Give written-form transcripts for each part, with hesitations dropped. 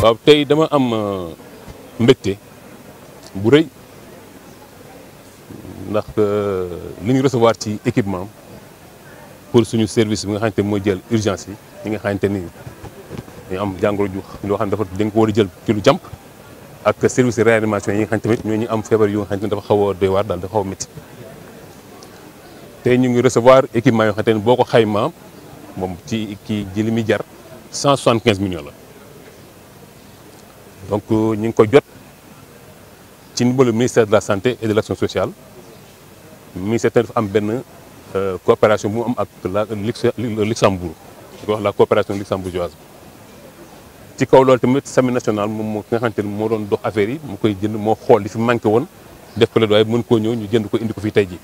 waaw tey dama am mbégte bu rëy ndax li ñu recevoir ci équipement pour suñu service bi nga xamante ni mooy jël urgence yi ñi nga xamante ni ñu am jàngoro ju loo xam ne dafa dañ ko war a jël ci lu jàmp ak service de réanimation yi nga xam tamit ñoo ñu am feebar yu nga xam ne dafa xaw a doy waar daal dafa xaw a métti tey ñu ngi recevoir équipement yoo xam ne boo ko xaymaa moom ci kii ji li muy jar 175 millions la donc ñu ngi ko jot ci ndimbalu ministère de la santé et de l'action sociale ministère dafa am benn coopération bu mu am ak Luxembourg di ko wax la coopération luxembourgeoise ci kaw loolu tamit SAMU national moom moo ki nga xamante ni moo doon dox affaire yi mu koy jënd moo xool li fi manqué woon def ko la doy mën koo ñëw ñu jënd ko indi ko fii tey ji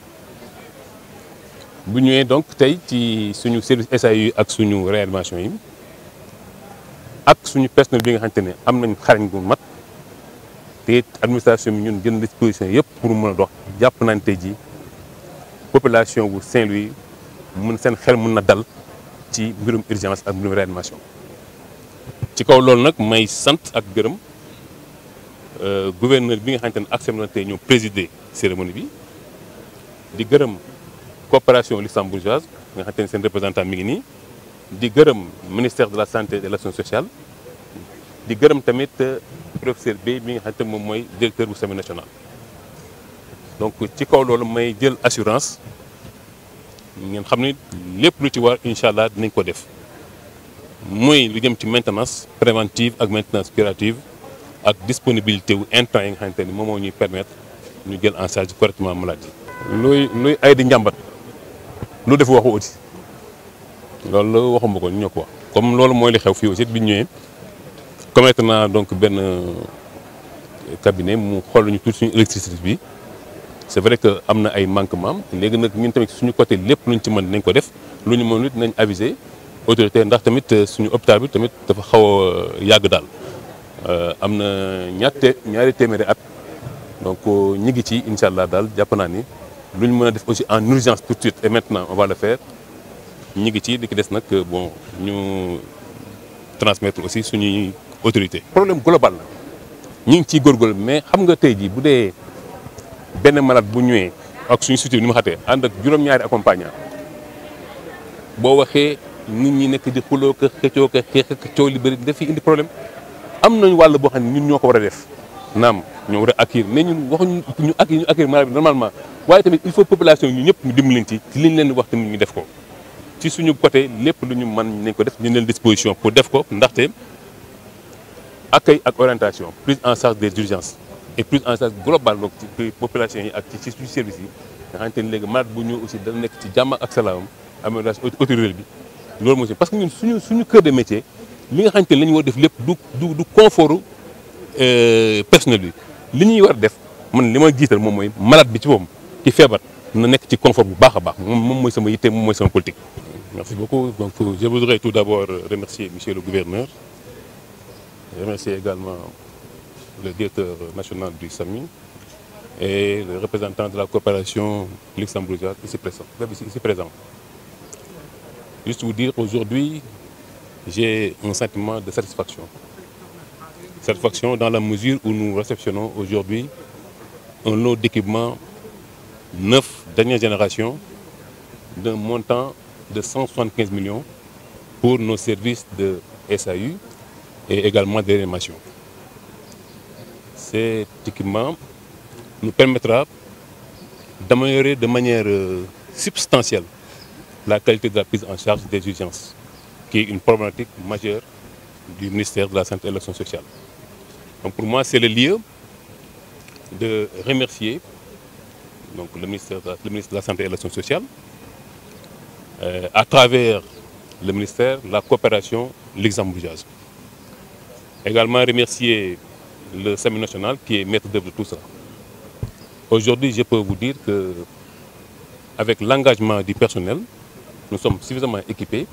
bu ñëwee donc tey ci suñu service SAU ak suñu réanimation yi ak suñu personnel bi nga xamante ne am nañ xarañ gu mat te administration bi ñun jël disposition yëpp pour mën a dox jàpp nañ tey ji population bu Saint-Louis mun seen xel mun na dal ci mbirum urgence ak mbirum réanimation ci kaw loolu nag may sant ak gërëm gouverneur bi nga xamante ne accepté na tey ñoo présider cérémonie bi di gërëm coopération luxembourgeoise nga xamante ne seen représentant mi ngi nii di gërëm ministère de la santé et de l'action sociale di gërëm tamit professeur Bey bi nga xamante ne moom mooy directeur bu SAMU national donc ci kaw loolu may jël assurance ngeen xam ne lépp lu ci war incha allah dinañ ko def muy lu jëm ci maintenance préventive ak maintenance curative ak disponibilité wu intrants yi nga xamante ni moom moo ñuy permettre ñu jël en charge correctement maladie. luy ay di njàmbat lu def waxu aussi loolu waxuma ko ñu ñoo ko wax comme loolu mooy li xew fii aussi bi ñu ñëwee commettre naa donc benn cabinet mu xool ñu tuuti suñu électricité bi. c'est vrai que am na ay manquement léegi nag ñun tamit suñu côté lépp luñ ci mën nañ ko def lu ñu mën it nañ aviser autorité ndax tamit suñu hôpital bi tamit dafa xaw a yàgg daal am na ñaari téeméeri at donc ñi ngi ci incha allah daal jàpp naa ni lu ñu mën a def aussi en urgence tout de suite et maintenant on va le faire ñi ngi ci li ki des nag bon ñu transmettre aussi suñuy autorité problème global la ñu ngi ciy góorgóorlu mais xam nga tey jii bu dee benn malade bu ñëwee ak suñu structure ni mu xatee ànd ak juróom-ñaari accompagnant boo waxee nit ñi nekk di xuloo ko xëccoo ko xeex ak coow li bëri daf fi indi problème am nañu wàll boo xam ne ñun ñoo ko war a def naam ñoo war a accueillir mais ñun waxuñu ñu accueillir malade bi normalement waaye tamit il faut population ñu ñëpp ñu dimbali ci liñ leen di wax tamit ñu def ko ci suñu côté lépp lu ñu mën nañ ko def ñu leen disposition pour def ko ndaxte accueil ak orientation prise en charge des urgences et prise en charge globale donc ci population yi ak ci suñu service yi nga xamante ni léegi malade bu ñëw aussi dana nekk ci jàmm ak salaam amélioration autorité bi loolu moo si parce que ñun suñu cœur de métier li nga xamante ni la ñu war def lépp du confort personnel bi li ñuy war def man li ma jiital moom mooy malade bi ci moom ci feebar na nekk ci confort bu baax a baax moom mooy sama yitte moom mooy sama politique. Merci beaucoup. Donc je voudrais tout d'abord remercier monsieur le gouverneur, remercier également le directeur national du SAMU et le représentant de la coopération luxembourgeoise ici présent. Juste vous dire, aujourd'hui, j'ai un sentiment de satisfaction. Satisfaction dans la mesure où nous réceptionnons aujourd'hui un lot d'équipements neuf dernière génération d'un montant de 175 millions pour nos services de SAU et également de réanimation. Cet équipement nous permettra d'améliorer de manière substantielle la qualité de la prise en charge des urgences, qui est une problématique majeure du ministère de la Santé et de l'Action sociale. Donc pour moi, c'est le lieu de remercier donc, le ministre de la Santé et de l'Action sociale, à travers le ministère, la coopération luxembourgeoise. Également remercier le SAMU national qui est maître d'œuvre de tout ça. Aujourd'hui, je peux vous dire que avec l'engagement du personnel, nous sommes suffisamment équipés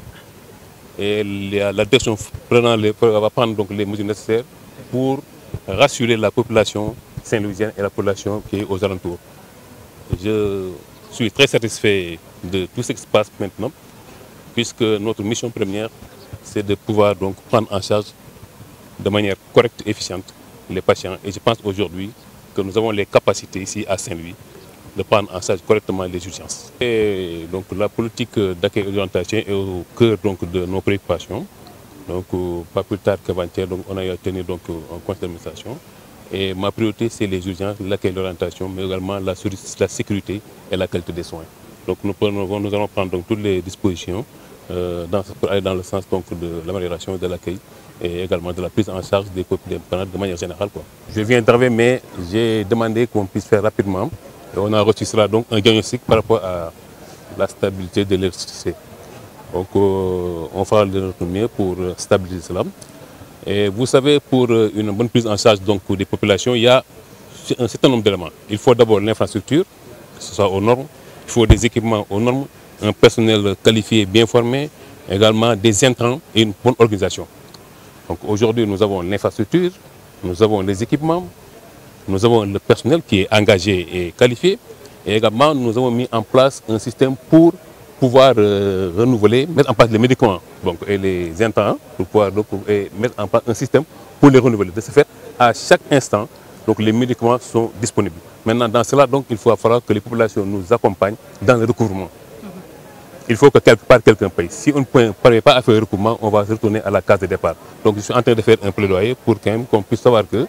et la direction va prendre donc les mesures nécessaires pour rassurer la population saint-louisienne et la population qui est aux alentours. Je suis très satisfait de tout ce qui se passe maintenant, puisque notre mission première, c'est de pouvoir donc prendre en charge de manière correcte et efficiente les patients. Et je pense aujourd'hui que nous avons les capacités ici à Saint-Louis de prendre en charge correctement les urgences. Et donc la politique d'accueil et d'orientation est au cœur donc, de nos préoccupations. Donc pas plus tard qu'avant-hier, on a tenu donc un conseil d'administration. Et ma priorité, c'est les urgences, l'accueil et l'orientation, mais également la sécurité et la qualité des soins. Donc nous allons prendre donc, toutes les dispositions pour aller dans le sens donc, de l'amélioration de l'accueil et également de la prise en charge des malades de manière générale. Quoi. Je viens d'arriver, mais j'ai demandé qu'on puisse faire rapidement. Et on a reçu cela donc un diagnostic par rapport à la stabilité de l'électricité. Donc on fera de notre mieux pour stabiliser cela. Et vous savez, pour une bonne prise en charge donc, des populations, il y a un certain nombre d'éléments. Il faut d'abord l'infrastructure, que ce soit aux normes. Il faut des équipements aux normes, un personnel qualifié, bien formé, également des intrants et une bonne organisation. Donc aujourd'hui, nous avons l'infrastructure, nous avons les équipements, nous avons le personnel qui est engagé et qualifié. Et également, nous avons mis en place un système pour pouvoir renouveler, mettre en place les médicaments donc, et les intrants, pour pouvoir donc, mettre en place un système pour les renouveler. De ce fait, à chaque instant, donc, les médicaments sont disponibles. Maintenant, dans cela, donc, il va falloir que les populations nous accompagnent dans le recouvrement. Il faut que quelque part quelqu'un paye. Si on ne parvient pas à faire le recouvrement, on va se retourner à la case de départ. Donc je suis en train de faire un plaidoyer pour qu'on puisse savoir que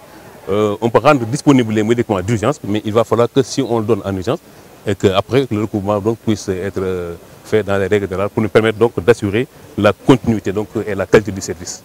on peut rendre disponibles les médicaments d'urgence, mais il va falloir que si on le donne en urgence, et qu'après le recouvrement donc, puisse être fait dans les règles générales pour nous permettre donc d'assurer la continuité donc, et la qualité du service.